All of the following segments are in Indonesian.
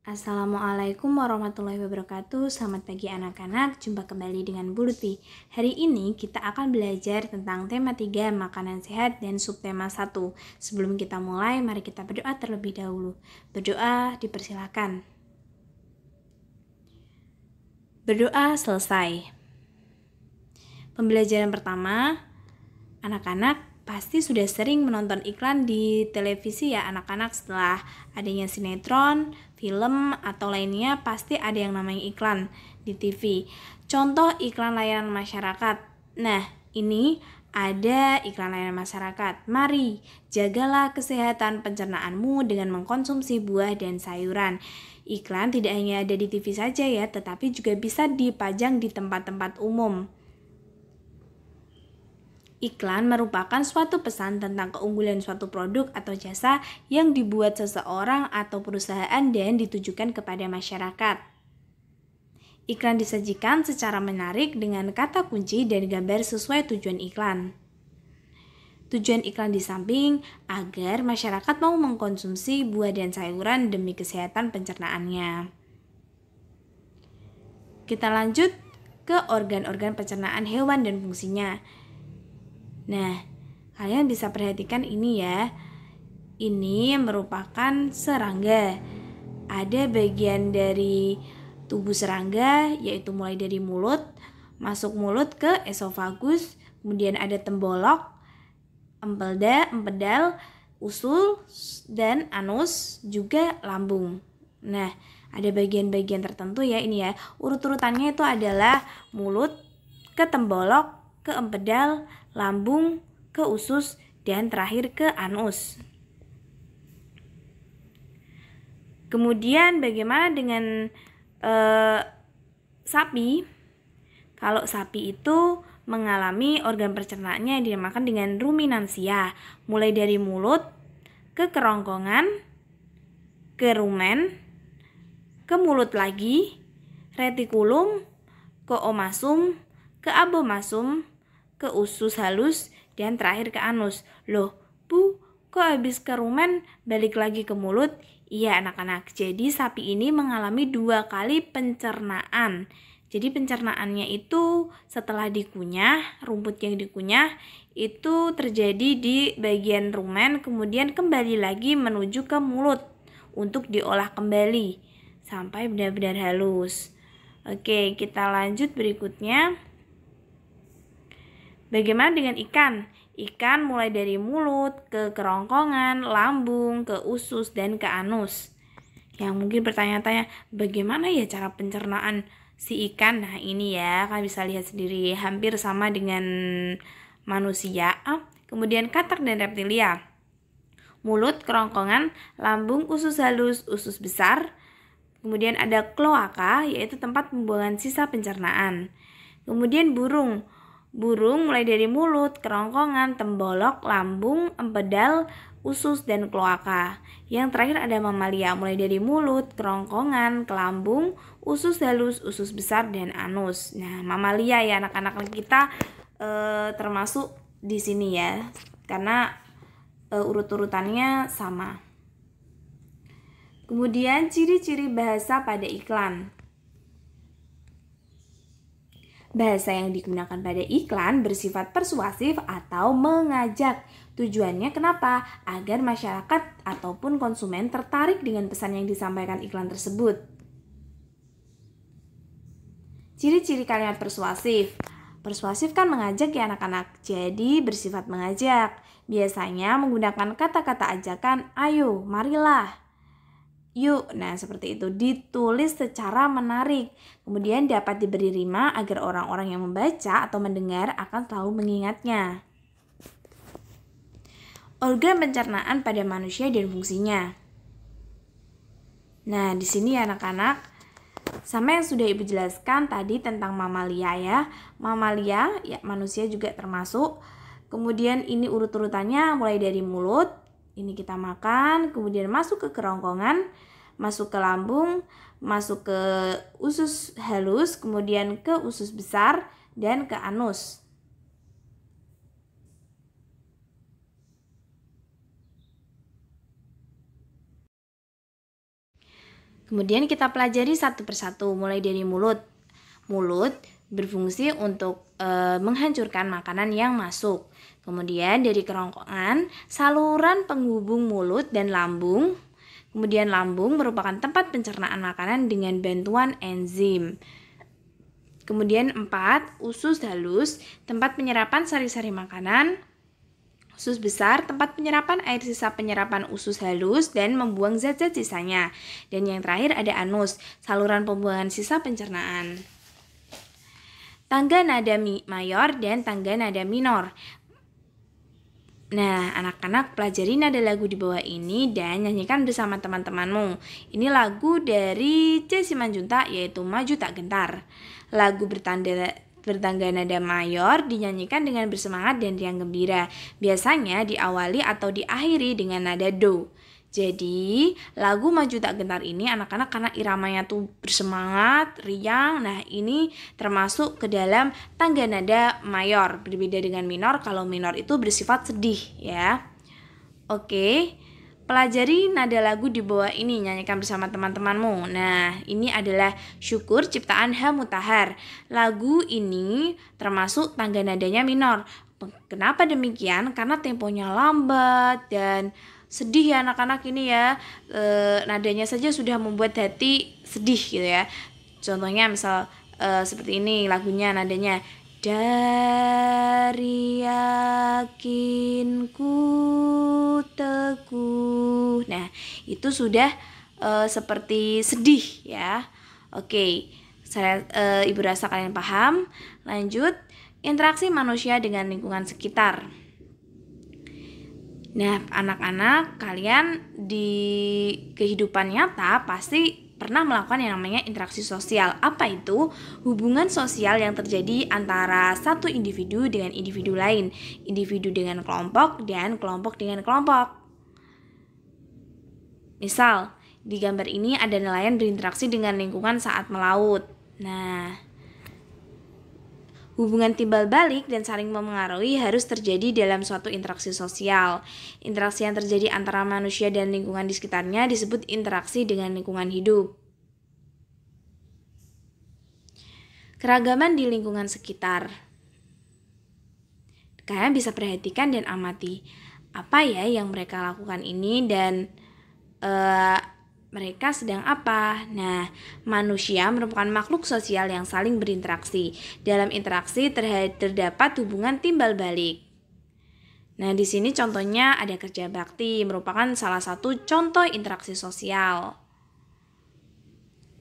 Assalamualaikum warahmatullahi wabarakatuh. Selamat pagi anak-anak, jumpa kembali dengan Bu Lutfi. Hari ini kita akan belajar tentang tema 3 makanan sehat dan subtema 1. Sebelum kita mulai, mari kita berdoa terlebih dahulu. Berdoa dipersilakan. Berdoa selesai. Pembelajaran pertama, anak-anak pasti sudah sering menonton iklan di televisi ya anak-anak. Setelah adanya sinetron, film, atau lainnya pasti ada yang namanya iklan di TV. Contoh iklan layanan masyarakat. Nah, ini ada iklan layanan masyarakat. Mari, jagalah kesehatan pencernaanmu dengan mengkonsumsi buah dan sayuran. Iklan tidak hanya ada di TV saja ya, tetapi juga bisa dipajang di tempat-tempat umum. Iklan merupakan suatu pesan tentang keunggulan suatu produk atau jasa yang dibuat seseorang atau perusahaan dan ditujukan kepada masyarakat. Iklan disajikan secara menarik dengan kata kunci dan gambar sesuai tujuan iklan. Tujuan iklan di samping agar masyarakat mau mengkonsumsi buah dan sayuran demi kesehatan pencernaannya. Kita lanjut ke organ-organ pencernaan hewan dan fungsinya. Nah, kalian bisa perhatikan ini ya. Ini merupakan serangga. Ada bagian dari tubuh serangga, yaitu mulai dari mulut, masuk mulut ke esofagus, kemudian ada tembolok, empedal, usus, dan anus, juga lambung. Nah, ada bagian-bagian tertentu ya ini ya. Urut-urutannya itu adalah mulut, ke tembolok, ke empedal, lambung, ke usus, dan terakhir ke anus. Kemudian bagaimana dengan sapi? Kalau sapi itu mengalami organ pencernaannya yang dinamakan dengan ruminansia, mulai dari mulut, ke kerongkongan, ke rumen, ke mulut lagi, retikulum, ke omasum, ke abomasum, ke usus halus, dan terakhir ke anus. Loh, Bu, kok habis ke rumen balik lagi ke mulut? Iya anak-anak, jadi sapi ini mengalami 2 kali pencernaan. Jadi pencernaannya itu setelah dikunyah, rumput yang dikunyah itu terjadi di bagian rumen, kemudian kembali lagi menuju ke mulut untuk diolah kembali sampai benar-benar halus. Oke, kita lanjut berikutnya. Bagaimana dengan ikan? Ikan mulai dari mulut, ke kerongkongan, lambung, ke usus, dan ke anus. Yang mungkin bertanya-tanya, bagaimana ya cara pencernaan si ikan? Nah ini ya, kalian bisa lihat sendiri, hampir sama dengan manusia. Kemudian katak dan reptilia. Mulut, kerongkongan, lambung, usus halus, usus besar. Kemudian ada kloaka, yaitu tempat pembuangan sisa pencernaan. Kemudian burung. Burung mulai dari mulut, kerongkongan, tembolok, lambung, empedal, usus, dan kloaka. Yang terakhir ada mamalia, mulai dari mulut, kerongkongan, ke lambung, usus halus, usus besar, dan anus. Nah, mamalia ya anak-anak kita termasuk di sini ya, karena urut-urutannya sama. Kemudian ciri-ciri bahasa pada iklan. Bahasa yang digunakan pada iklan bersifat persuasif atau mengajak. Tujuannya kenapa? Agar masyarakat ataupun konsumen tertarik dengan pesan yang disampaikan iklan tersebut. Ciri-ciri kalimat persuasif. Persuasif kan mengajak ya anak-anak, jadi bersifat mengajak. Biasanya menggunakan kata-kata ajakan, ayo, marilah. Yuk, nah seperti itu, ditulis secara menarik. Kemudian dapat diberi rima agar orang-orang yang membaca atau mendengar akan selalu mengingatnya. Organ pencernaan pada manusia dan fungsinya. Nah, di sini ya anak-anak, sama yang sudah Ibu jelaskan tadi tentang mamalia ya. Mamalia, ya manusia juga termasuk. Kemudian ini urut-urutannya mulai dari mulut, ini kita makan, kemudian masuk ke kerongkongan, masuk ke lambung, masuk ke usus halus, kemudian ke usus besar, dan ke anus. Kemudian kita pelajari satu persatu, mulai dari mulut. Mulut berfungsi untuk menghancurkan makanan yang masuk. Kemudian dari kerongkongan, saluran penghubung mulut dan lambung. Kemudian lambung merupakan tempat pencernaan makanan dengan bantuan enzim. Kemudian 4, usus halus, tempat penyerapan sari-sari makanan. Usus besar, tempat penyerapan air sisa penyerapan usus halus dan membuang zat-zat sisanya. Dan yang terakhir ada anus, saluran pembuangan sisa pencernaan. Tangga nada mayor dan tangga nada minor. Nah, anak-anak pelajari nada lagu di bawah ini dan nyanyikan bersama teman-temanmu. Ini lagu dari C. Simanjuntak yaitu Maju Tak Gentar. Lagu bertangga nada mayor dinyanyikan dengan bersemangat dan riang gembira. Biasanya diawali atau diakhiri dengan nada do. Jadi, lagu Maju Tak Gentar ini anak-anak karena iramanya tuh bersemangat, riang. Nah, ini termasuk ke dalam tangga nada mayor. Berbeda dengan minor, kalau minor itu bersifat sedih ya. Oke. Pelajari nada lagu di bawah ini, nyanyikan bersama teman-temanmu. Nah, ini adalah Syukur ciptaan H. Mutahar. Lagu ini termasuk tangga nadanya minor. Kenapa demikian? Karena temponya lambat dan sedih ya anak-anak ini ya. Nadanya saja sudah membuat hati sedih gitu ya. Contohnya misal seperti ini lagunya nadanya. Dari yakinku teguh. Nah, itu sudah seperti sedih ya. Oke, Ibu rasa kalian paham. Lanjut, interaksi manusia dengan lingkungan sekitar. Nah, anak-anak kalian di kehidupan nyata pasti pernah melakukan yang namanya interaksi sosial. Apa itu? Hubungan sosial yang terjadi antara satu individu dengan individu lain, individu dengan kelompok dan kelompok dengan kelompok. Misal, di gambar ini ada nelayan berinteraksi dengan lingkungan saat melaut. Nah, hubungan timbal balik dan saling memengaruhi harus terjadi dalam suatu interaksi sosial. Interaksi yang terjadi antara manusia dan lingkungan di sekitarnya disebut interaksi dengan lingkungan hidup. Keragaman di lingkungan sekitar. Kalian bisa perhatikan dan amati apa ya yang mereka lakukan ini dan mereka sedang apa? Nah, manusia merupakan makhluk sosial yang saling berinteraksi. Dalam interaksi terdapat hubungan timbal balik. Nah, di sini contohnya ada kerja bakti, merupakan salah satu contoh interaksi sosial.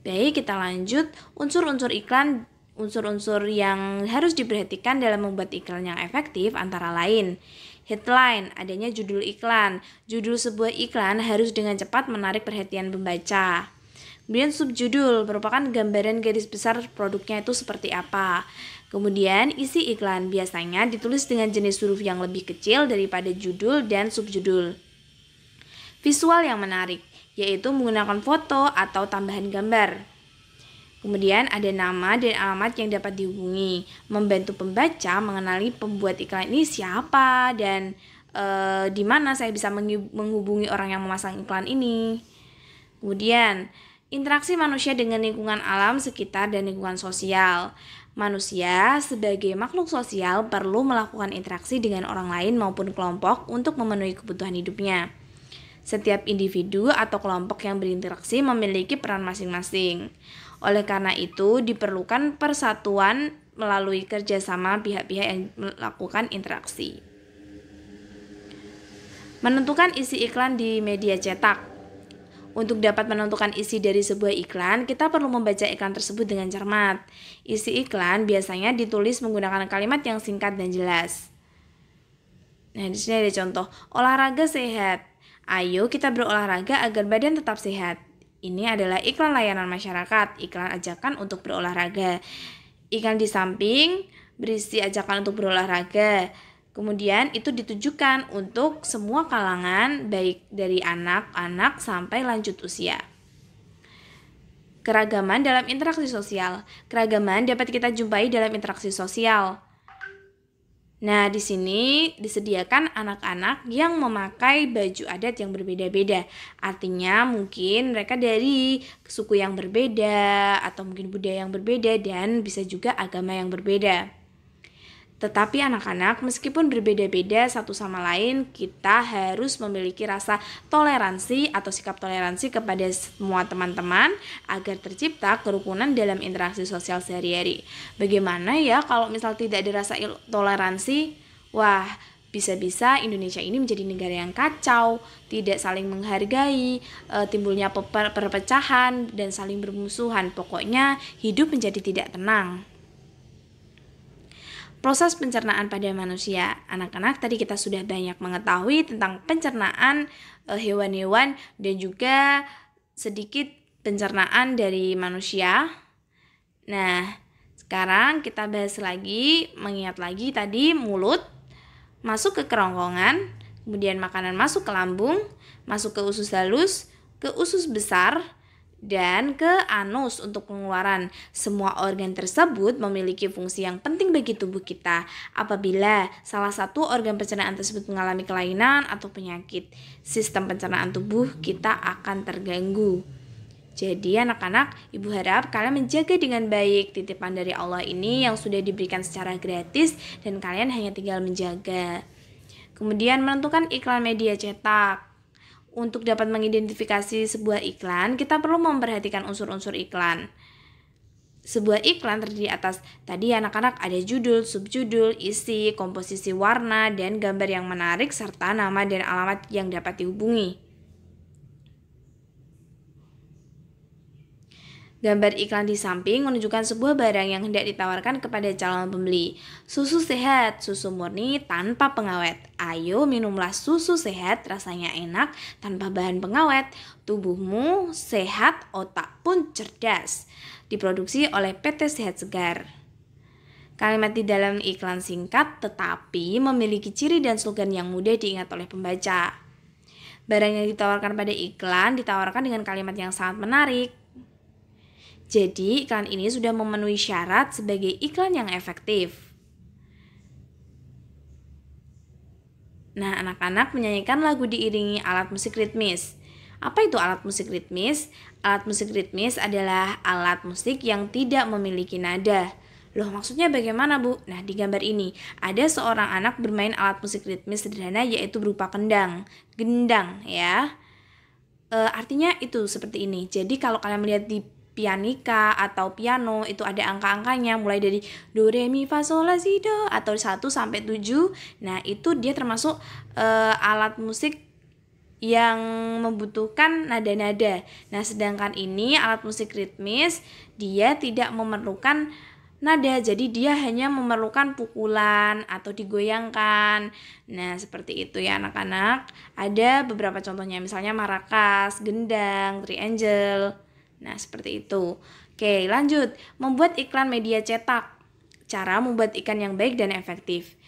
Baik, kita lanjut. Unsur-unsur iklan, unsur-unsur yang harus diperhatikan dalam membuat iklan yang efektif antara lain. Headline, adanya judul iklan. Judul sebuah iklan harus dengan cepat menarik perhatian pembaca. Kemudian subjudul, merupakan gambaran garis besar produknya itu seperti apa. Kemudian isi iklan, biasanya ditulis dengan jenis huruf yang lebih kecil daripada judul dan subjudul. Visual yang menarik, yaitu menggunakan foto atau tambahan gambar. Kemudian ada nama dan alamat yang dapat dihubungi, membantu pembaca mengenali pembuat iklan ini siapa dan di mana saya bisa menghubungi orang yang memasang iklan ini. Kemudian interaksi manusia dengan lingkungan alam sekitar dan lingkungan sosial. Manusia sebagai makhluk sosial perlu melakukan interaksi dengan orang lain maupun kelompok untuk memenuhi kebutuhan hidupnya. Setiap individu atau kelompok yang berinteraksi memiliki peran masing-masing. Oleh karena itu, diperlukan persatuan melalui kerjasama pihak-pihak yang melakukan interaksi. Menentukan isi iklan di media cetak. Untuk dapat menentukan isi dari sebuah iklan, kita perlu membaca iklan tersebut dengan cermat. Isi iklan biasanya ditulis menggunakan kalimat yang singkat dan jelas. Nah, di sini ada contoh, olahraga sehat. Ayo kita berolahraga agar badan tetap sehat. Ini adalah iklan layanan masyarakat, iklan ajakan untuk berolahraga. Iklan di samping berisi ajakan untuk berolahraga. Kemudian itu ditujukan untuk semua kalangan, baik dari anak-anak sampai lanjut usia. Keragaman dalam interaksi sosial. Keragaman dapat kita jumpai dalam interaksi sosial. Nah, di sini disediakan anak-anak yang memakai baju adat yang berbeda-beda. Artinya mungkin mereka dari suku yang berbeda atau mungkin budaya yang berbeda dan bisa juga agama yang berbeda. Tetapi anak-anak meskipun berbeda-beda satu sama lain, kita harus memiliki rasa toleransi atau sikap toleransi kepada semua teman-teman agar tercipta kerukunan dalam interaksi sosial sehari-hari. Bagaimana ya kalau misal tidak ada rasa toleransi? Wah, bisa-bisa Indonesia ini menjadi negara yang kacau, tidak saling menghargai, timbulnya perpecahan dan saling bermusuhan. Pokoknya hidup menjadi tidak tenang. Proses pencernaan pada manusia. Anak-anak, tadi kita sudah banyak mengetahui tentang pencernaan hewan-hewan dan juga sedikit pencernaan dari manusia. Nah, sekarang kita bahas lagi, mengingat lagi tadi mulut masuk ke kerongkongan, kemudian makanan masuk ke lambung, masuk ke usus halus, ke usus besar, dan ke anus untuk pengeluaran. Semua organ tersebut memiliki fungsi yang penting bagi tubuh kita. Apabila salah satu organ pencernaan tersebut mengalami kelainan atau penyakit, sistem pencernaan tubuh kita akan terganggu. Jadi anak-anak, ibu harap kalian menjaga dengan baik titipan dari Allah ini yang sudah diberikan secara gratis dan kalian hanya tinggal menjaga. Kemudian menentukan iklan media cetak. Untuk dapat mengidentifikasi sebuah iklan, kita perlu memperhatikan unsur-unsur iklan. Sebuah iklan terdiri atas tadi anak-anak ada judul, subjudul, isi, komposisi warna, dan gambar yang menarik serta nama dan alamat yang dapat dihubungi. Gambar iklan di samping menunjukkan sebuah barang yang hendak ditawarkan kepada calon pembeli. Susu sehat, susu murni tanpa pengawet. Ayo minumlah susu sehat, rasanya enak tanpa bahan pengawet. Tubuhmu sehat, otak pun cerdas. Diproduksi oleh PT Sehat Segar. Kalimat di dalam iklan singkat tetapi memiliki ciri dan slogan yang mudah diingat oleh pembaca. Barang yang ditawarkan pada iklan ditawarkan dengan kalimat yang sangat menarik. Jadi iklan ini sudah memenuhi syarat sebagai iklan yang efektif. Nah, anak-anak menyanyikan lagu diiringi alat musik ritmis. Apa itu alat musik ritmis? Alat musik ritmis adalah alat musik yang tidak memiliki nada. Loh, maksudnya bagaimana, Bu? Nah, di gambar ini ada seorang anak bermain alat musik ritmis sederhana yaitu berupa gendang ya. Artinya itu seperti ini. Jadi kalau kalian melihat di pianika atau piano itu ada angka-angkanya mulai dari do re mi fa sol la si do atau 1 sampai 7. Nah, itu dia termasuk alat musik yang membutuhkan nada-nada. Nah, sedangkan ini alat musik ritmis dia tidak memerlukan nada, jadi dia hanya memerlukan pukulan atau digoyangkan. Nah, seperti itu ya anak-anak. Ada beberapa contohnya, misalnya marakas, gendang, triangle. Nah, seperti itu. Oke, lanjut. Membuat iklan media cetak. Cara membuat iklan yang baik dan efektif.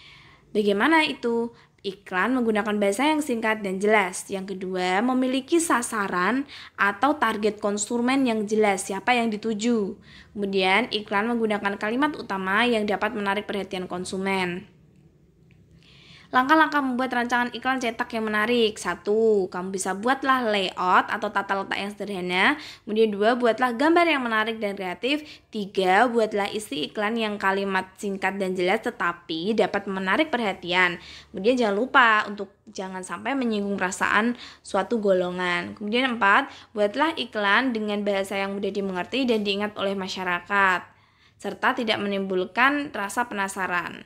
Bagaimana itu? Iklan menggunakan bahasa yang singkat dan jelas. Yang kedua, memiliki sasaran atau target konsumen yang jelas, siapa yang dituju. Kemudian, iklan menggunakan kalimat utama yang dapat menarik perhatian konsumen. Langkah-langkah membuat rancangan iklan cetak yang menarik. 1. Kamu bisa buatlah layout atau tata letak yang sederhana. Kemudian 2. Buatlah gambar yang menarik dan kreatif. 3. Buatlah isi iklan yang kalimat singkat dan jelas tetapi dapat menarik perhatian. Kemudian jangan lupa untuk jangan sampai menyinggung perasaan suatu golongan. Kemudian 4. Buatlah iklan dengan bahasa yang mudah dimengerti dan diingat oleh masyarakat serta tidak menimbulkan rasa penasaran.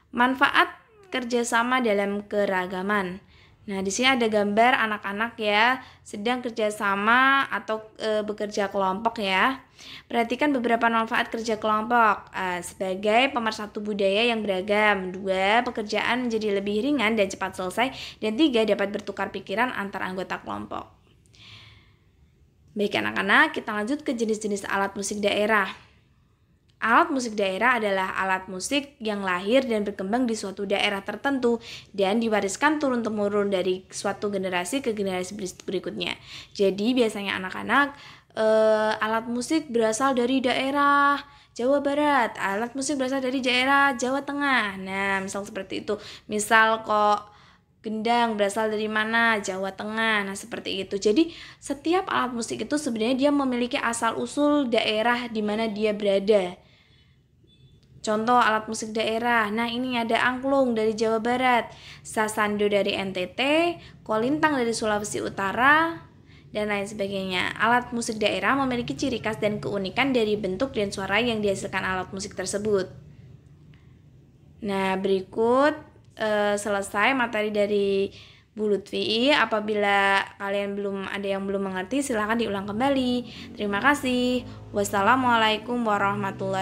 Manfaat kerjasama dalam keragaman. Nah, di sini ada gambar anak-anak ya sedang kerjasama atau bekerja kelompok ya. Perhatikan beberapa manfaat kerja kelompok sebagai pemersatu budaya yang beragam. 2. Pekerjaan menjadi lebih ringan dan cepat selesai. Dan 3. Dapat bertukar pikiran antar anggota kelompok. Baik anak-anak, kita lanjut ke jenis-jenis alat musik daerah. Alat musik daerah adalah alat musik yang lahir dan berkembang di suatu daerah tertentu dan diwariskan turun-temurun dari suatu generasi ke generasi berikutnya. Jadi biasanya anak-anak alat musik berasal dari daerah Jawa Barat, alat musik berasal dari daerah Jawa Tengah. Nah, misal seperti itu. Misal kok gendang berasal dari mana? Jawa Tengah. Nah, seperti itu. Jadi, setiap alat musik itu sebenarnya dia memiliki asal-usul daerah di mana dia berada. Contoh alat musik daerah. Nah, ini ada angklung dari Jawa Barat, sasando dari NTT, kolintang dari Sulawesi Utara, dan lain sebagainya. Alat musik daerah memiliki ciri khas dan keunikan dari bentuk dan suara yang dihasilkan alat musik tersebut. Nah, berikut selesai materi dari Bu Lutfi. Apabila kalian ada yang belum mengerti, silahkan diulang kembali. Terima kasih. Wassalamualaikum warahmatullahi wabarakatuh.